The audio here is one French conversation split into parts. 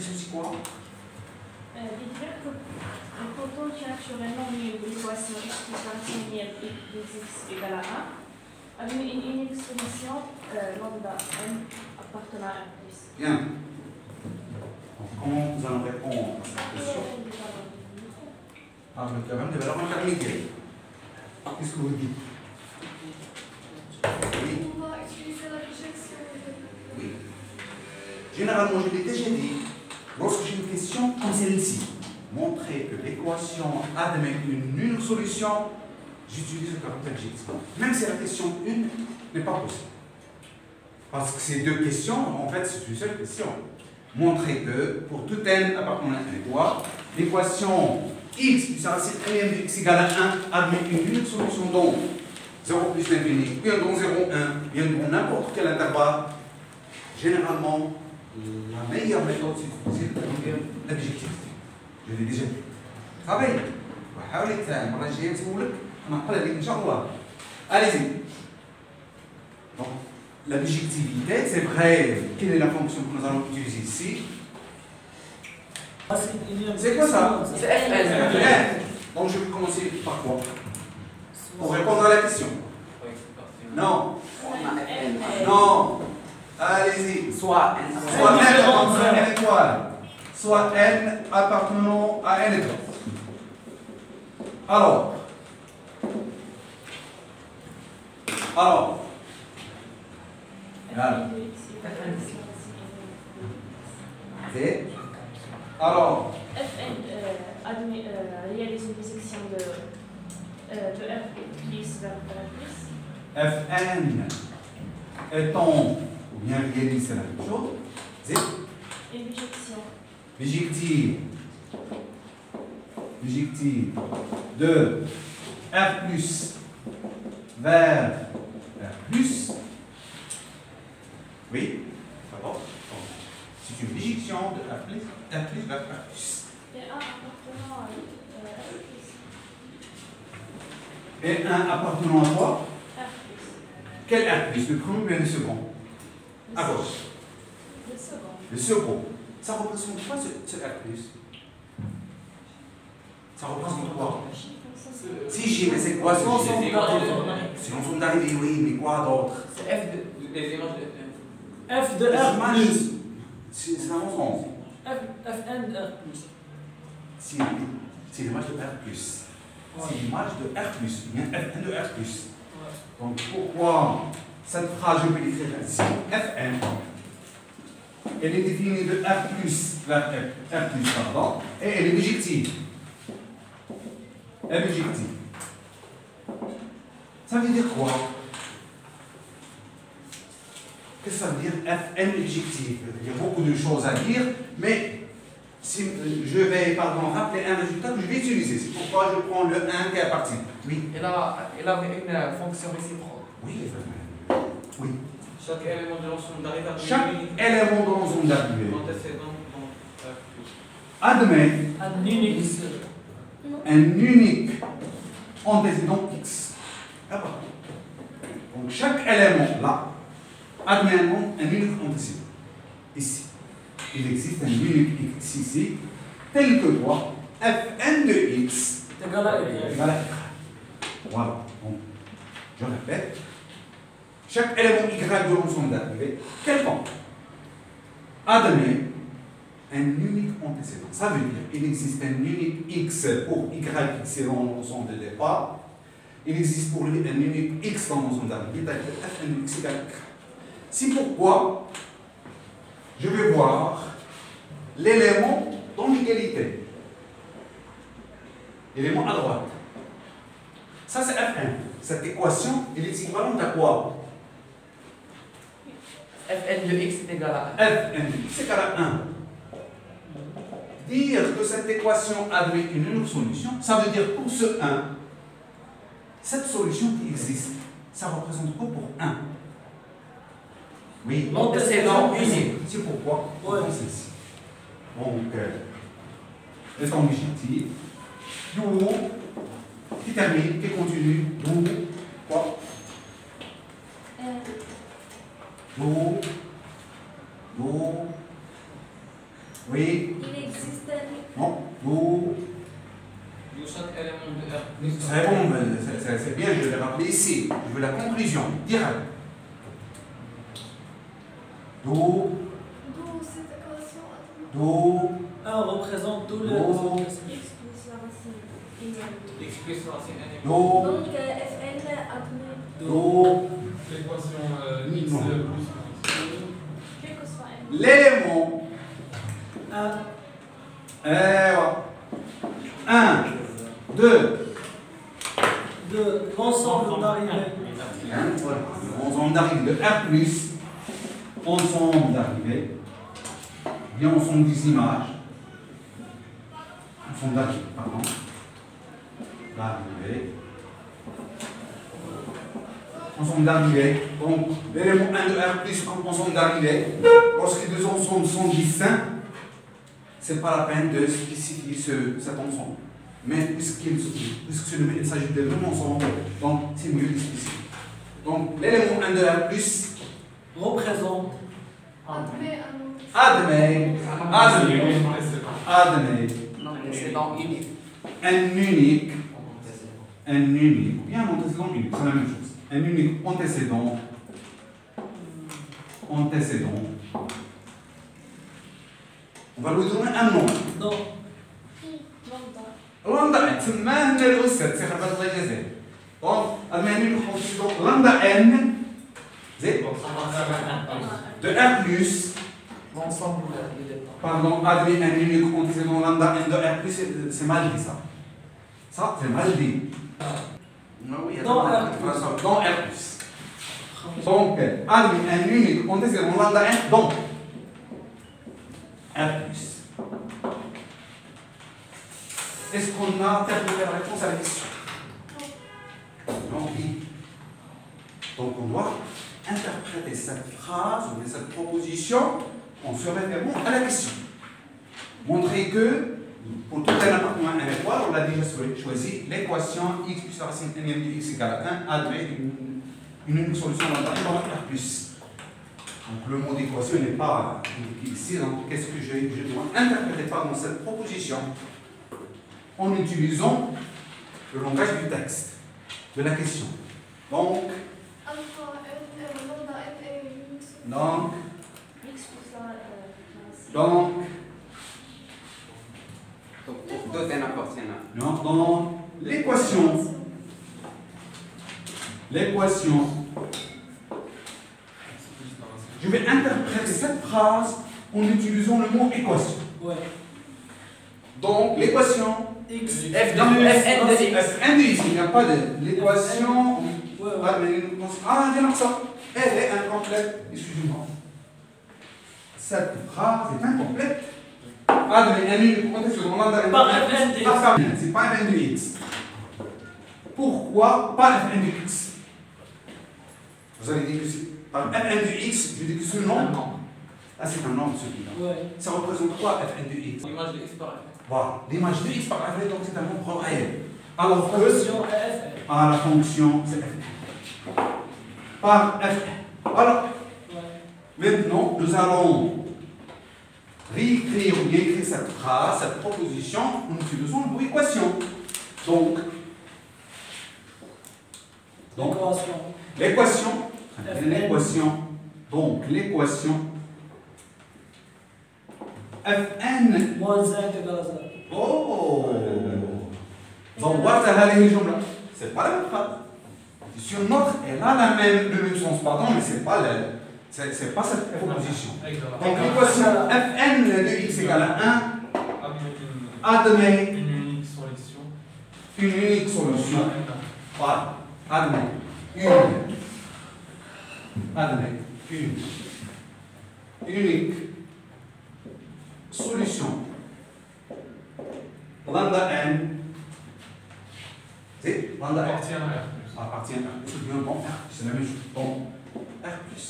question, c'est quoi? Il dit que le potentiel naturellement mieux de l'équation x plus rationnelle de x égale à 1 avec une exposition lambda n appartenant à 1 plus. Bien. Donc, comment nous allons répondre à cette question? Ah, le théorème de valeur intermédiaire. Qu'est-ce que vous dites? Oui. On va utiliser la projection. Oui. Généralement, je l'ai déjà dit, lorsque j'ai une question comme celle-ci, montrer que l'équation admet une nulle solution, j'utilise le caractère adjectif. Même si la question 1 n'est pas possible. Parce que ces deux questions, en fait, c'est une seule question. Montrer que pour tout n appartenant à un étoile, l'équation x plus racine n de x égale à 1 admet une unique solution dont 0 plus l'infini, bien dont 0, 1, bien dont n'importe quel intervalle. Généralement, la meilleure méthode, c'est d'utiliser le caractère adjectif. Je l'ai déjà dit. Travaille. Allez-y. Donc, l'adjectivité, c'est vrai. Quelle est la fonction que nous allons utiliser ici? C'est quoi ça? C'est fn. Donc, je vais commencer par quoi? Pour répondre à la question. Non. Non. Allez-y. Soit n. Soit n appartenant à n étoile. Soit n appartenant à n étoile. Alors. C'est. Alors. Fn réalise une bisection de f plus vers r plus. Fn étant ou bien réalise, c'est la même chose. C'est. Et bijection. Bijective de R plus vers R plus. Oui, d'accord. C'est une bijection de R plus vers R plus. Et un appartenant à r plus. Et un appartenant à quoi? R plus. Quel R plus? Le premier ou bien le second? À gauche. Le second. Le second. Ça représente quoi ce R plus? Ça représente quoi? Si j'ai, mais c'est quoi ce G? C'est l'ensemble d'arrivée, oui, mais quoi d'autre? C'est f de les images de F de R plus. C'est un ensemble. Fn de R plus. C'est l'image de R plus. C'est l'image de R plus, bien Fn de R plus. Donc pourquoi cette phrase, je peux l'écrire ainsi? Fn, elle est définie de R plus vers R plus, pardon, et elle est bijective. Elle est bijective. Ça veut dire quoi? Qu'est-ce que ça veut dire Fn bijective? Il y a beaucoup de choses à dire, mais si je vais rappeler un résultat que je vais utiliser. C'est pourquoi je prends le 1 qui appartient. Oui. Elle a une fonction réciproque. Oui. Oui. Chaque élément de l'ensemble d'arrivée. Chaque élément de l'ensemble d'arrivée Antécédent. admet un unique antécédent x. Donc chaque élément là admet un unique antécédent. Ici. Il existe un unique x ici, tel que quoi? Fn de x Égal à y. Voilà. Donc, je répète. Chaque élément y de l'ensemble d'arrivée, quelconque, admet un unique antécédent. Ça veut dire qu'il existe un unique x pour y qui selon l'ensemble de départ. Il existe pour lui un unique x dans l'ensemble d'arrivée, c'est-à-dire Fn de x égale y. C'est pourquoi je vais voir l'élément dans l'égalité. L'élément à droite. Ça, c'est Fn. Cette équation, elle est équivalente à quoi? Fn de x est égal à 1. Fn de x égale à 1. Dire que cette équation admet une unique solution, ça veut dire pour ce 1, cette solution qui existe, ça représente quoi pour 1? Oui, L'antécédent unique. c'est pourquoi? Ouais. C'est ici. Donc, étant bijectif, d'où qui termine, qui continue, d'où quoi? D'où oui, conclusion, direct. Do, D'où cette équation atomique. do, 1 représente tous les Oh. représentations. X plus la racine énième. X plus racine n. do, Donc Fn atomique. do. L'équation x Non. plus. Quel que soit n. L'élément 1, 1, 2, 2, l'ensemble d'arrivée. voilà, ensemble d'arrivée, le R plus, ensemble d'arrivée, bien ensemble des images, ensemble d'arrivée, pardon, d'arrivée, ensemble d'arrivée, donc l'élément 1 de R plus comme ensemble d'arrivée, lorsque les deux ensembles sont distincts, c'est pas la peine de spécifier cet ensemble. Mais puisque il s'agit de même ensemble, donc c'est mieux de spécifier. Donc l'élément 1 de R plus Représente. Admet un autre. admet Non, mais c'est dans unique. un unique, bien un antécédent unique, c'est la même chose. Un unique antécédent, on va lui donner un nom. Non. Lambda. Lambda n, c'est même le 7, c'est pas très gazé. Donc, admet un unique antécédent, lambda n, c'est de R plus, L'ensemble il est pas. pardon, admet un unique antécédent lambda n de R plus, c'est mal dit ça. Ça, c'est mal dit. Non, oui, Dans attends, R+. dans R plus. Donc, admet un unique antécédent lambda n dans R plus. Est-ce qu'on a terminé la réponse à la question? Non, oui. Donc, on doit interpréter cette phrase ou cette proposition en se référant à la question. Montrer que pour tout un appartement à 1 étoile, on a déjà choisi l'équation x plus la racine n de x égale à 1 admet une unique solution dans R plus. Donc le mot d'équation n'est pas indiqué ici. Donc qu'est-ce que je dois interpréter par dans cette proposition en utilisant le langage du texte, de la question. Donc, Alpha n, lambda n est une. donc, X plus la racine. donc, Donc, pour tout n appartient à. non, dans l'équation, je vais interpréter cette phrase en utilisant le mot équation. Ouais. Donc, l'équation X. F de x. Fn de x, il n'y a pas de l'équation. Ouais, Ah, bien ça. Elle est incomplète. Excusez-moi. Cette phrase est incomplète. Admet un unique contexte dans lambda n. Par Fn de x. C'est pas Fn de x. Pourquoi pas Fn de x? Vous allez dire que c'est par Fn de x, je dis que ce nom. Ah, c'est un nombre celui-là. Ouais. Ça représente quoi Fn de x? L'image de x par f. Voilà, l'image de x par Fn, donc c'est un nombre réel. Alors que Fonction F. la fonction, c'est Fn. Par Fn. Voilà. Ouais. Maintenant, nous allons réécrire ou bien écrire cette phrase, cette proposition, en utilisant le mot équation. Donc, L'équation. l'équation, donc l'équation Fn. Moins 1 égale à 0. Oh, ضوّرت هذه الجملة. C'est pas la même phrase. Sur notre, elle a le même sens, pardon, mais c'est pas c'est pas cette proposition. Donc l'équation Fn de x égale à 1 admet Une unique solution. une unique solution. Voilà, admet une unique solution. Lambda n, c'est lambda n Appartient à R+. appartient à c'est bien bon R, c'est la même chose. Bon, R plus.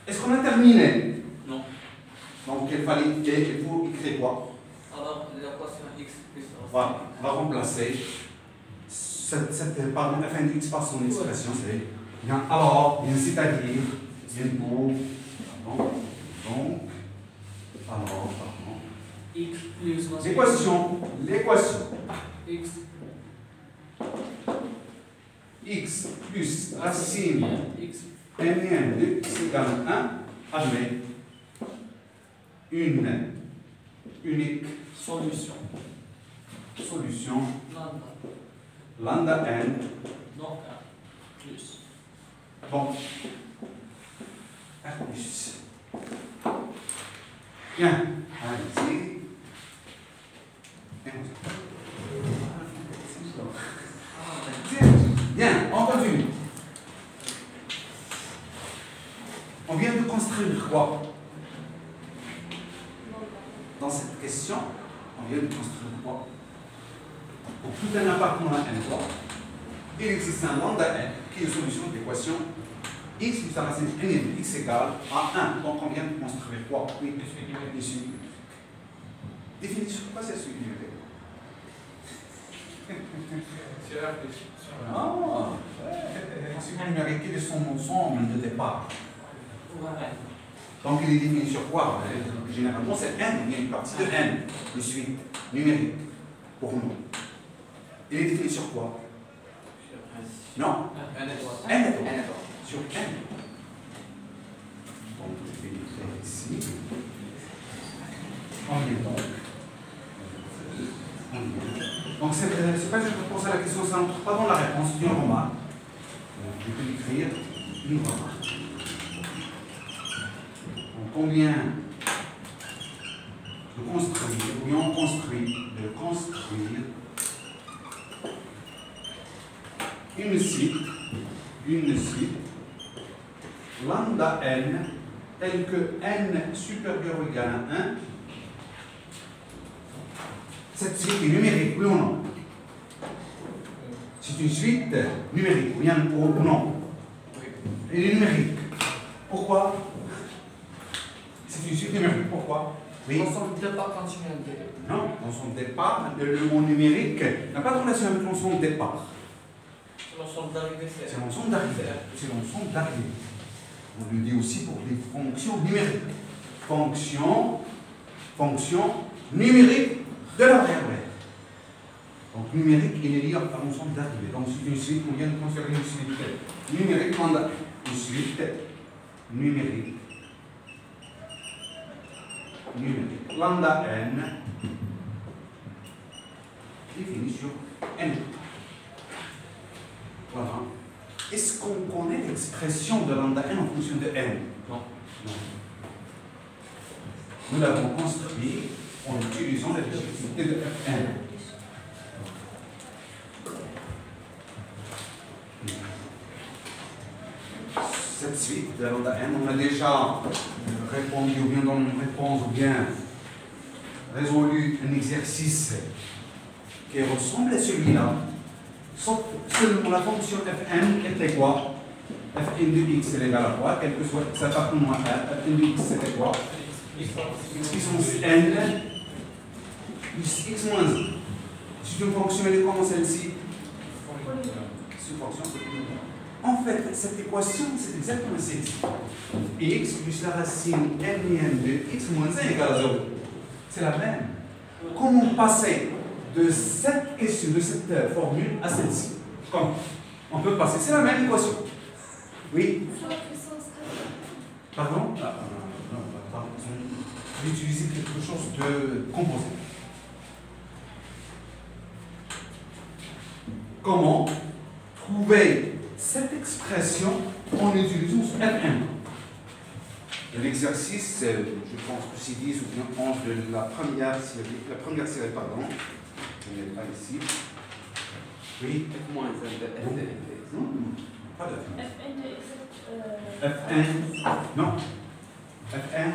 Est-ce qu'on a terminé? Non. Donc il faut écrire quoi? Alors, l'équation x plus racine. Voilà, on va remplacer cette pardon, Fn de x par son expression, c'est bien alors, bien c'est-à-dire, bien pour, pardon, donc, alors, pardon. X plus. L'équation X. x plus racine X. n de x égale 1 admet une unique Solution. solution Lambda. lambda n. Donc 1 plus. Bon, R plus. Bien, allez-y. Bien, on continue. On vient de construire quoi? Dans cette question, on vient de construire quoi? Pour tout un appartement à n quoi, il existe un lambda n qui est une solution de l'équation x plus la racine n de x égale à 1. Donc on vient de construire quoi? Oui, les suites. Définition, quoi c'est suivi numérique? C'est la réflexion. Ah, suivi numérique est de son ensemble de départ. Ouais. Donc il est défini sur quoi? Généralement c'est n, il y a une partie de n, de suite numérique pour nous. Il est défini sur quoi? Non, Un étoile. n est N. sur n. Donc je vais l'écrire ici. On vient donc. Donc c'est pas que je réponse à la question, ça n'entre pas dans la réponse, c'est une remarque. Je peux l'écrire une remarque. Donc combien de construire, ou bien on construire, de construire une suite lambda n telle que n supérieur ou égal à 1. Cette suite est numérique, oui ou non? C'est une suite numérique, oui ou non? Elle est numérique. Pourquoi? C'est une suite numérique, pourquoi? Oui. L'ensemble de départ continuel. Non, dans son départ, le mot numérique n'a pas de relation avec l'ensemble de départ. L'ensemble d'arrivée, C'est l'ensemble d'arrivée. C'est l'ensemble d'arrivée. On le dit aussi pour les fonctions numériques. Fonction numérique de la variable. Donc numérique, il est lié à l'ensemble d'arrivée. Donc c'est une suite, on vient de construire une suite numérique, une suite numérique. Lambda n défini sur n. Voilà. Est-ce qu'on connaît l'expression de lambda n en fonction de n? Non. Nous l'avons construit en utilisant la légitimité de Fn. Cette suite de lambda n, on a déjà répondu, ou bien dans une réponse, ou bien résolu un exercice qui ressemble à celui-là, sauf seulement la fonction Fn était quoi? Fn de x est égal à quoi? Quel que soit cet appartement Fn de x c'était quoi? X puissance n plus x moins 1. C'est une fonction, elle est comment celle-ci? C'est une fonction polynomiale. En fait, cette équation, c'est exactement celle-ci. X plus la racine n de x moins 1 égale à 0. C'est la même. Comment passer de cette question, de cette formule à celle-ci? Comment? On peut passer, c'est la même équation. Oui? Pardon? Je vais utiliser quelque chose de composé. Comment trouver cette expression en utilisant ce Fn? L'exercice, je pense que c'est 10 ou bien 11 de la première série, pardon. Je n'ai pas ici. Oui? F moins 1 de F de F. Non, pas de Fn. Fn de Fn, non. Fn,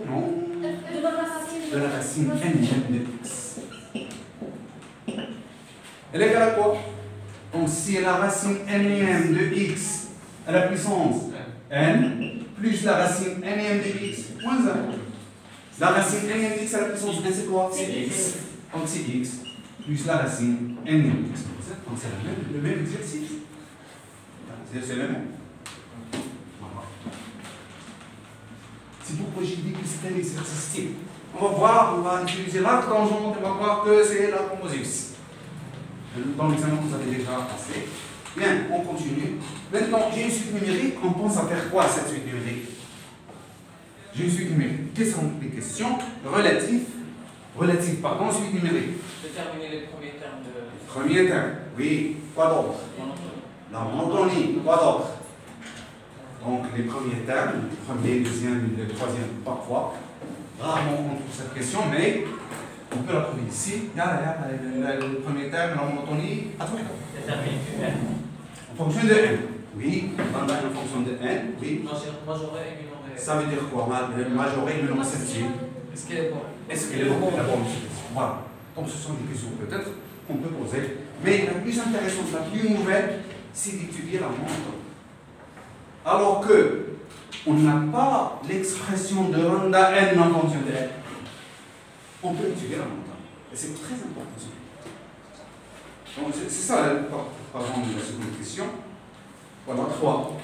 non. De la racine n de x. Elle est égale à quoi? Donc si la racine n de x à la puissance n plus la racine n de x moins 1. La racine n de x à la puissance n c'est quoi? C'est x. Donc c'est x plus la racine n de x. Donc c'est le même exercice. C'est le même. C'est pourquoi j'ai dit que c'est un exercice type. On va voir, on va utiliser l'arc tangente, on va voir que c'est la composite. dans l'examen que vous avez déjà passé. Bien, on continue. Maintenant, j'ai une suite numérique. On pense à faire quoi à cette suite numérique? J'ai une suite numérique. Quelles sont les questions relatives, pardon, suite numérique? Déterminer les premiers termes de Premier terme, oui. Quoi d'autre? La monotonie. Quoi d'autre? Donc, les premiers termes, le premier, le deuxième, le troisième, parfois. Rarement on trouve cette question, mais on peut la trouver ici. Le premier terme, la monotonie. Déterminer N. En fonction de n. Oui, lambda en fonction de n. Oui. majoré et minoré. Ça veut dire quoi? Majoré, minoré, c'est Est-ce qu'elle est bonne? est-ce qu'elle est bonne? Voilà. Donc, ce sont des questions peut-être qu'on peut poser. Mais la plus intéressante, la plus nouvelle, c'est d'étudier la monotonie. Alors que on n'a pas l'expression de lambda n en fonction de n, on peut étudier la monotonie. Et c'est très important. Donc, c'est ça, par exemple, la seconde question. Voilà, 3.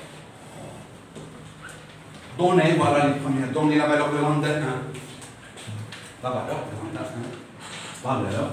Donner, voilà les premières. Donner la valeur de lambda 1. La valeur de lambda 1. Valeur